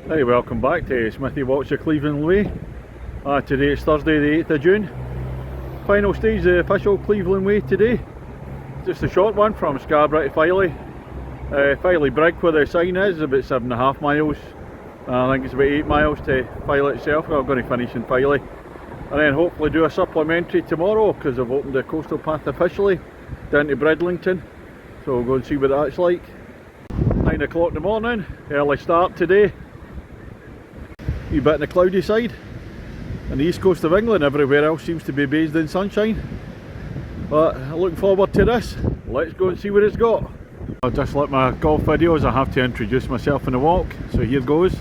Hey, welcome back to Smithy Watch the Cleveland Way. Today it's Thursday the 8th of June. Final stage, the official Cleveland Way today. Just a short one from Scarborough to Filey. Filey Brig, where the sign is about 7.5 miles. I think it's about 8 miles to Filey itself. I'm going to finish in Filey. And then hopefully do a supplementary tomorrow because I've opened the coastal path officially down to Bridlington. So we'll go and see what that's like. 9 o'clock in the morning, early start today. A bit on the cloudy side. On the east coast of England, everywhere else seems to be bathed in sunshine. But looking forward to this. Let's go and see what it's got. Just like my golf videos, I have to introduce myself in the walk. So here goes.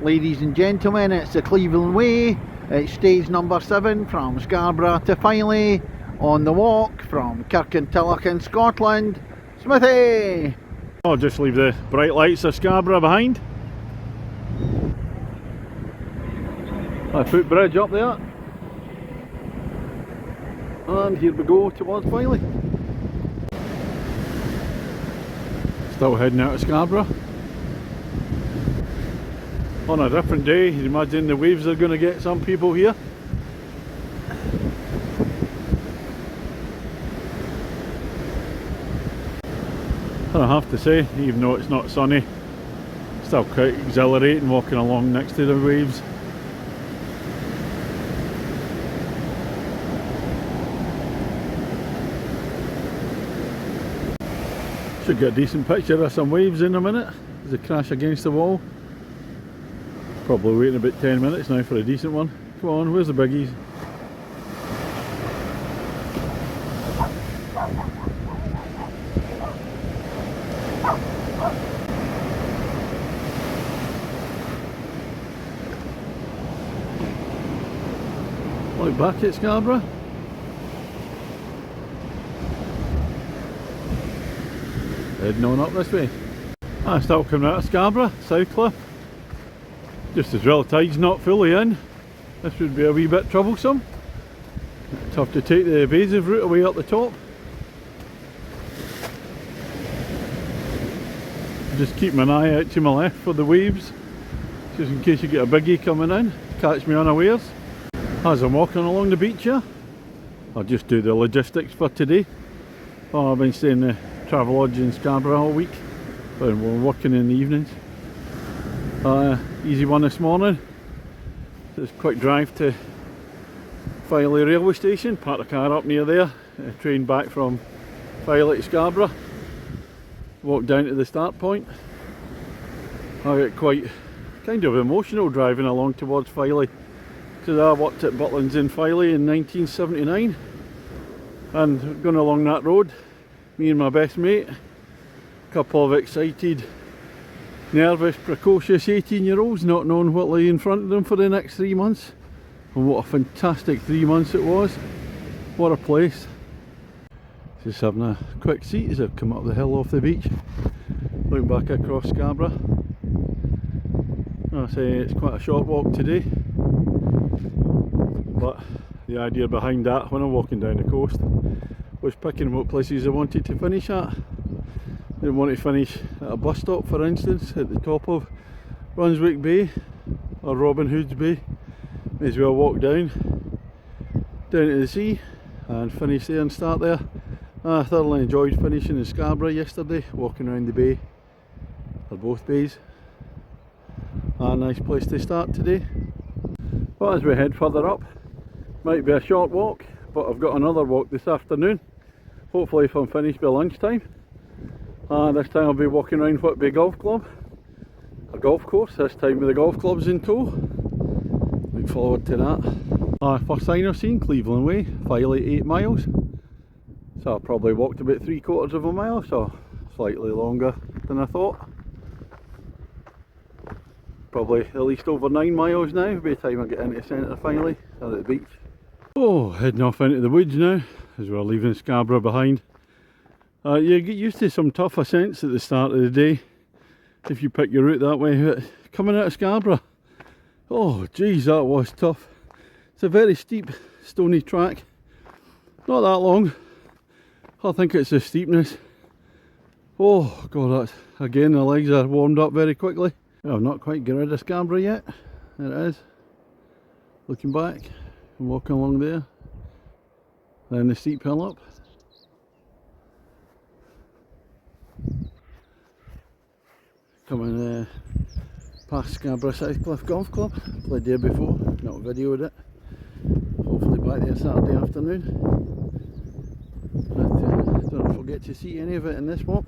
Ladies and gentlemen, it's the Cleveland Way. It's stage number 7 from Scarborough to Filey. On the walk from Kirkintilloch in Scotland, Smithy! I'll just leave the bright lights of Scarborough behind. A footbridge up there. And here we go towards Filey. Still heading out of Scarborough. On a different day, you imagine the waves are going to get some people here. And I have to say, even though it's not sunny, still quite exhilarating walking along next to the waves. Should get a decent picture of some waves in a minute as they crash against the wall. Probably waiting about 10 minutes now for a decent one. Come on, where's the biggies? Look back at Scarborough. Heading on up this way. Still coming out of Scarborough, South Cliff. Just as well tide's not fully in. This would be a wee bit troublesome. Tough to take the evasive route away up the top. Just keeping an eye out to my left for the waves, just in case you get a biggie coming in, catch me unawares. As I'm walking along the beach here, I'll just do the logistics for today. I've been staying in the Travelodge in Scarborough all week, but we're working in the evenings. Easy one this morning. Just a quick drive to Filey railway station, park the car up near there, train back from Filey to Scarborough, walk down to the start point. I get quite kind of emotional driving along towards Filey because I worked at Butlins in Filey in 1979, and going along that road, me and my best mate, a couple of excited, nervous, precocious 18-year-olds not knowing what lay in front of them for the next 3 months. And what a fantastic 3 months it was. What a place. Just having a quick seat as I've come up the hill off the beach, looking back across Scarborough. I say it's quite a short walk today, but the idea behind that when I'm walking down the coast was picking what places I wanted to finish at. Didn't want to finish at a bus stop, for instance, at the top of Brunswick Bay or Robin Hood's Bay. May as well walk down to the sea and finish there and start there. I thoroughly enjoyed finishing in Scarborough yesterday, walking around the bay, or both bays. A nice place to start today. But as we head further up, might be a short walk, but I've got another walk this afternoon, hopefully if I'm finished by lunchtime. This time I'll be walking around Whitby Golf Club, a golf course, this time with the golf clubs in tow. Look forward to that. First sign I've seen, Cleveland Way, Filey 8 miles. So I probably walked about 3/4 of a mile, so slightly longer than I thought. Probably at least over 9 miles now by the time I get into the centre of Filey, or at the beach. Oh, heading off into the woods now, as we're leaving Scarborough behind. You get used to some tough ascents at the start of the day if you pick your route that way. Coming out of Scarborough, oh geez, that was tough. It's a very steep, stony track, not that long. I think it's the steepness. Oh god, that's, again the legs are warmed up very quickly. Well, I've not quite got rid of Scarborough yet. There it is. Looking back and walking along there. Then the steep hill up. Coming past Scarborough South Cliff Golf Club. Played there before, not videoed it. Hopefully back there Saturday afternoon. But don't know if we'll get to see any of it in this walk.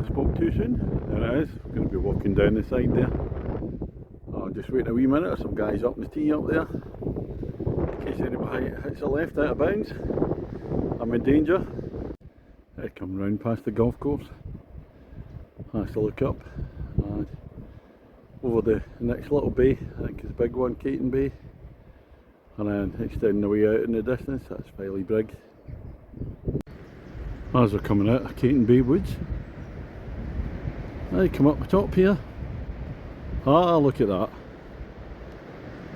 I spoke too soon. There it is. I'm going to be walking down the side there. I'll just wait a wee minute. There's some guys up in the tee up there. In case anybody hits a left out of bounds, I'm in danger. I come round past the golf course. I have to look up. Over the next little bay, I think it's a big one, Caton Bay. And then extending the way out in the distance, that's Filey Brig. As we're coming out of Caton Bay Woods, I come up the top here. Ah, look at that.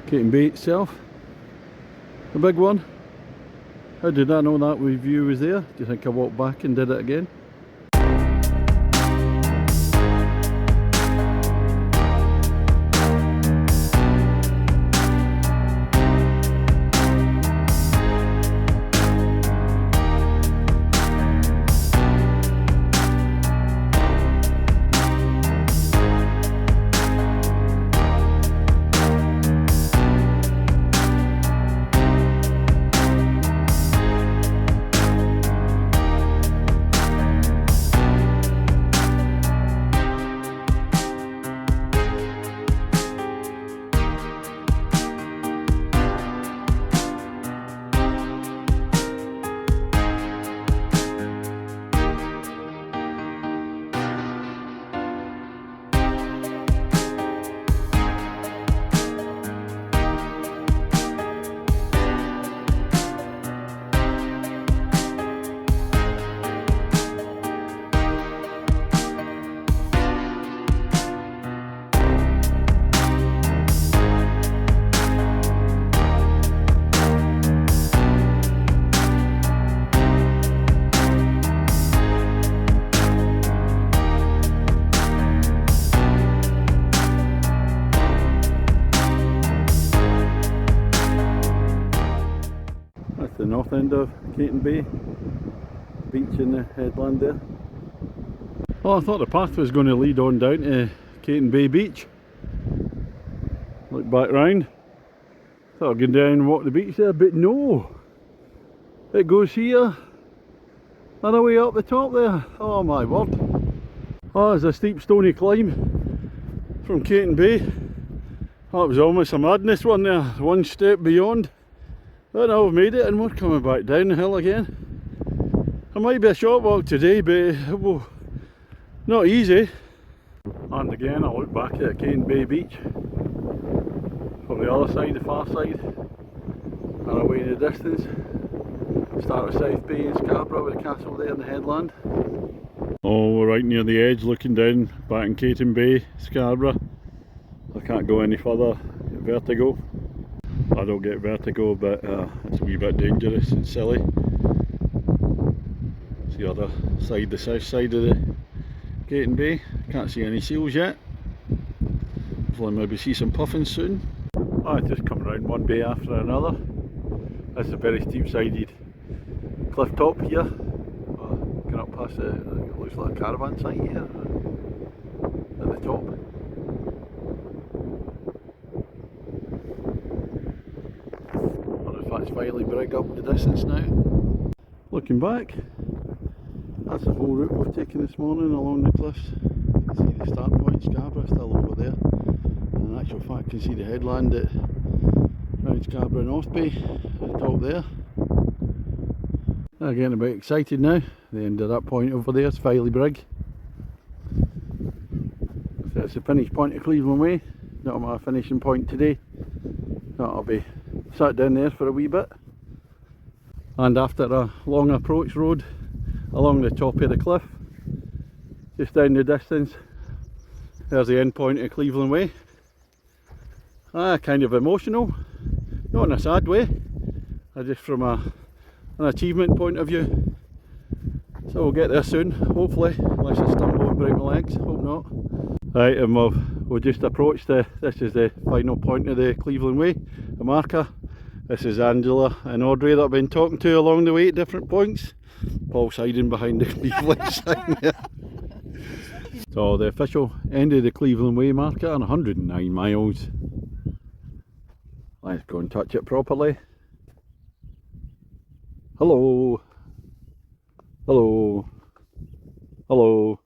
Caton Bay itself, the big one. How did I know that view was there? Do you think I walked back and did it again? The north end of Caton Bay, beach in the headland there. Oh, I thought the path was going to lead on down to Caton Bay Beach. Look back round. Thought I'd go down and walk the beach there, but no! It goes here and away up the top there. Oh my word. Oh, there's a steep stony climb from Caton Bay. That was almost a madness one there, one step beyond. But now we've made it and we're coming back down the hill again. It might be a short walk today, but well, not easy. And again I look back at Caton Bay Beach from the other side, the far side, and away in the distance. Start with South Bay and Scarborough with the castle there in the headland. Oh, we're right near the edge looking down back in Caton Bay, Scarborough. I can't go any further, get vertigo. I don't get vertigo, but it's a wee bit dangerous and silly. It's the other side, the south side of the Caton Bay. Can't see any seals yet. Hopefully maybe see some puffins soon. I just come around one bay after another. That's a very steep sided cliff top here. Going up past it looks like a caravan site here at the top. That's Filey Brig up the distance now. Looking back, that's the whole route we've taken this morning along the cliffs. You can see the start point, Scarborough, still over there. And in actual fact, you can see the headland at round Scarborough North Bay at the top there. They're getting a bit excited now. The end of that point over there is Filey Brig. So it's the finish point of Cleveland Way. Not my finishing point today. That'll be sat down there for a wee bit, and after a long approach road along the top of the cliff, just down the distance, there's the end point of Cleveland Way. Kind of emotional, not in a sad way, just from an achievement point of view. So we'll get there soon, hopefully, unless I stumble and break my legs, hope not. Right, and we'll just approach this is the final point of the Cleveland Way, the marker. This is Angela and Audrey that I've been talking to along the way at different points. Paul's hiding behind the Cleveland sign there. So the official end of the Cleveland Way marker on 109 miles. Let's go and touch it properly. Hello. Hello. Hello.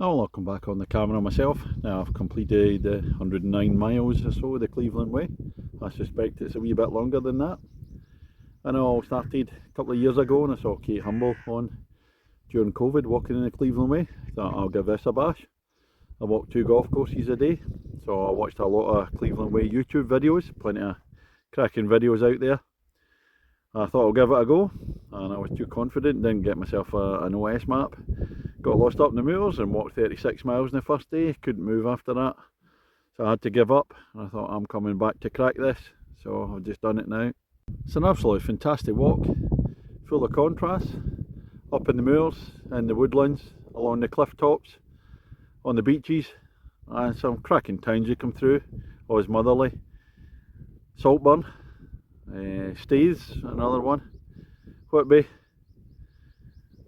I'll come back on the camera myself. Now I've completed the 109 miles or so of the Cleveland Way. I suspect it's a wee bit longer than that. I know I started a couple of years ago and I saw Kate Humble on during COVID walking in the Cleveland Way. Thought I'll give this a bash. I walk 2 golf courses a day, so I watched a lot of Cleveland Way YouTube videos, plenty of cracking videos out there. I thought I'll give it a go, and I was too confident, didn't get myself an OS map. Got lost up in the moors and walked 36 miles in the first day, couldn't move after that. So I had to give up, and I thought I'm coming back to crack this, so I've just done it now. It's an absolutely fantastic walk, full of contrast, up in the moors, in the woodlands, along the cliff tops, on the beaches, and some cracking towns you come through. Always Motherly, Saltburn, Staithes, another one, Whitby,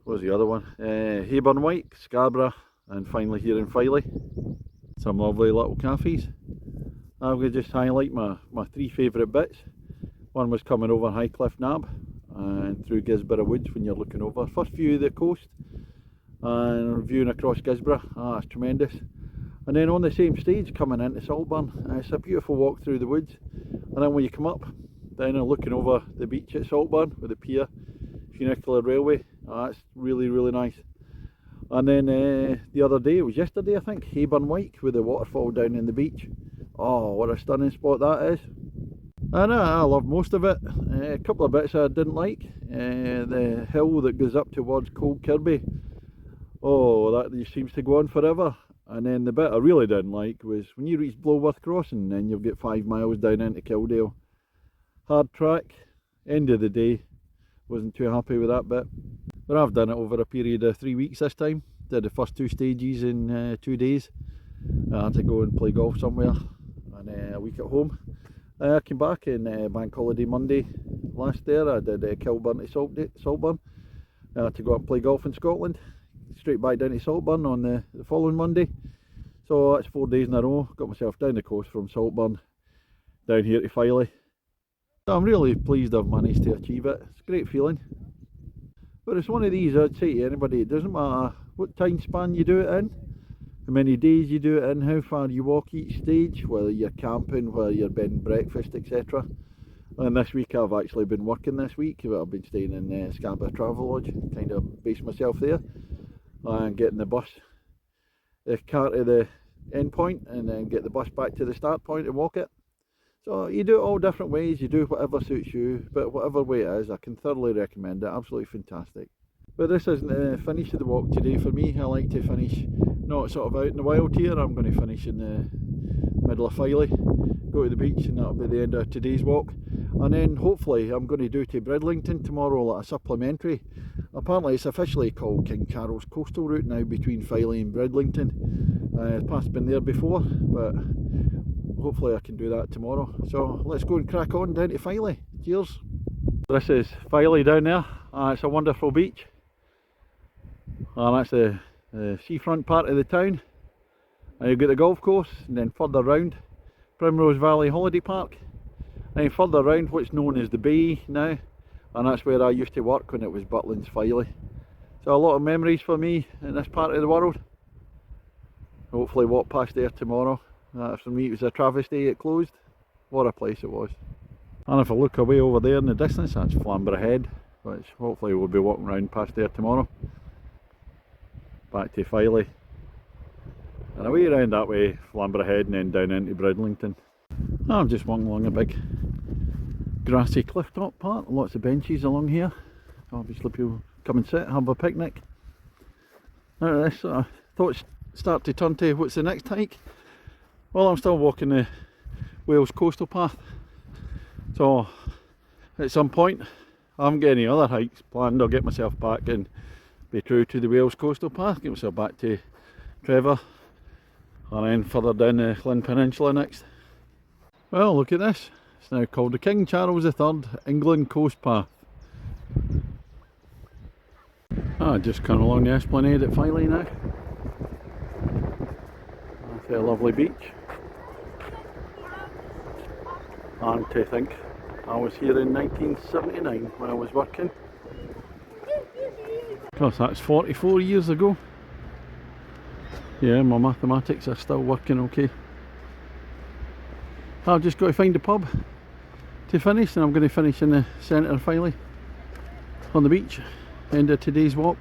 what was the other one? Hayburn White, Scarborough, and finally here in Filey. Some lovely little cafes. I'm going to just highlight my 3 favourite bits. One was coming over Highcliffe Nab and through Gisborough Woods when you're looking over. First view of the coast and viewing across Gisborough, it's tremendous. And then on the same stage coming into Saltburn, it's a beautiful walk through the woods. And then when you come up, then looking over the beach at Saltburn with the pier, funicular railway, that's really, really nice. And then the other day, it was yesterday I think, Hayburn White with the waterfall down in the beach. Oh, what a stunning spot that is. And I love most of it. A couple of bits I didn't like. The hill that goes up towards Cold Kirby, oh, that just seems to go on forever. And then the bit I really didn't like was when you reach Bloworth Crossing, then you'll get 5 miles down into Kildale. Hard track, end of the day, wasn't too happy with that bit. But I've done it over a period of 3 weeks this time. Did the first 2 stages in 2 days. I had to go and play golf somewhere and a week at home. I came back in Bank Holiday Monday last there. I did Kilburn to Saltburn. I had to go up and play golf in Scotland. Straight back down to Saltburn on the following Monday. So that's 4 days in a row. Got myself down the coast from Saltburn down here to Filey. So I'm really pleased I've managed to achieve it. It's a great feeling. But it's one of these I'd say to anybody, it doesn't matter what time span you do it in, how many days you do it in, how far you walk each stage, whether you're camping, whether you're bed and breakfast, etc. And this week I've actually been working this week, but I've been staying in Scarborough Travel Lodge, kind of based myself there, and getting the bus, the car to the end point, and then get the bus back to the start point and walk it. So you do it all different ways, you do whatever suits you, but whatever way it is, I can thoroughly recommend it, absolutely fantastic. But this isn't the finish of the walk today for me. I like to finish not sort of out in the wild here. I'm going to finish in the middle of Filey, go to the beach, and that'll be the end of today's walk. And then hopefully I'm going to do to Bridlington tomorrow, like a supplementary. Apparently it's officially called King Charles Coastal Route now between Filey and Bridlington. The path's been there before, but hopefully I can do that tomorrow. So let's go and crack on down to Filey. Cheers. This is Filey down there. It's a wonderful beach. And that's the seafront part of the town. And you've got the golf course, and then further round Primrose Valley Holiday Park. And then further round what's known as the Bay now. And that's where I used to work when it was Butlins Filey. So a lot of memories for me in this part of the world. Hopefully walk past there tomorrow. For me it was a travesty it closed. What a place it was. And if I look away over there in the distance, that's Scarborough Head, which hopefully we'll be walking around past there tomorrow. Back to Filey. And away around that way, Scarborough Head, and then down into Bridlington. I'm just walking along a big grassy cliff top part, lots of benches along here. Obviously people come and sit, have a picnic. Now this thoughts start to turn to what's the next hike. Well, I'm still walking the Wales coastal path, so at some point I haven't got any other hikes planned. I'll get myself back and be true to the Wales coastal path, get myself back to Trevor and then further down the Llyn Peninsula next. Well, look at this, it's now called the King Charles III England Coast Path. Just come along the esplanade at Filey now. That's a lovely beach. And to think I was here in 1979 when I was working. Gosh, that's 44 years ago. Yeah, my mathematics are still working okay. I've just got to find a pub to finish, and I'm going to finish in the centre of Filey on the beach. End of today's walk.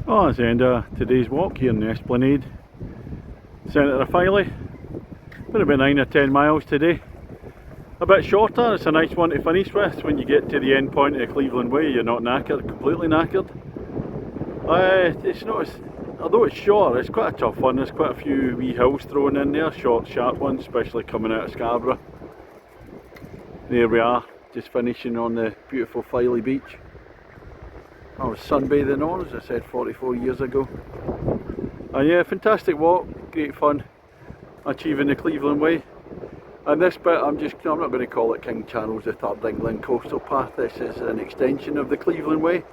Oh, that's the end of today's walk here in the esplanade, centre of Filey. Been about 9 or 10 miles today. A bit shorter, it's a nice one to finish with. When you get to the end point of Cleveland Way, you're not knackered, completely knackered. It's not as, although it's short, it's quite a tough one. There's quite a few wee hills thrown in there, short, sharp ones, especially coming out of Scarborough. There we are, just finishing on the beautiful Filey beach. I was sunbathing on, as I said, 44 years ago. And yeah, fantastic walk, great fun, achieving the Cleveland Way. And this bit, I'm not going to call it King Charles III England Coastal Path. This is an extension of the Cleveland Way.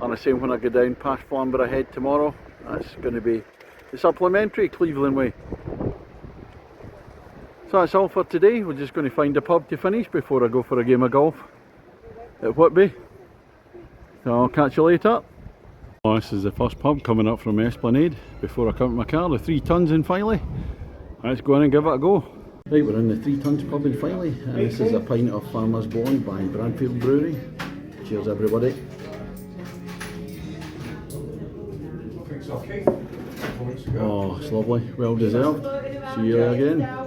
And the same when I go down past Scarborough Head tomorrow, that's going to be the supplementary Cleveland Way. So that's all for today. We're just going to find a pub to finish before I go for a game of golf at Whitby. So I'll catch you later. Well, this is the first pub coming up from Esplanade before I come to my car, the 3 Tons in Filey. Let's go in and give it a go. Right, we're in the 3 Tons pub in Filey, and this is a pint of Farmer's Blonde by Bradfield Brewery. Cheers everybody. Oh, it's lovely, well deserved. See you again.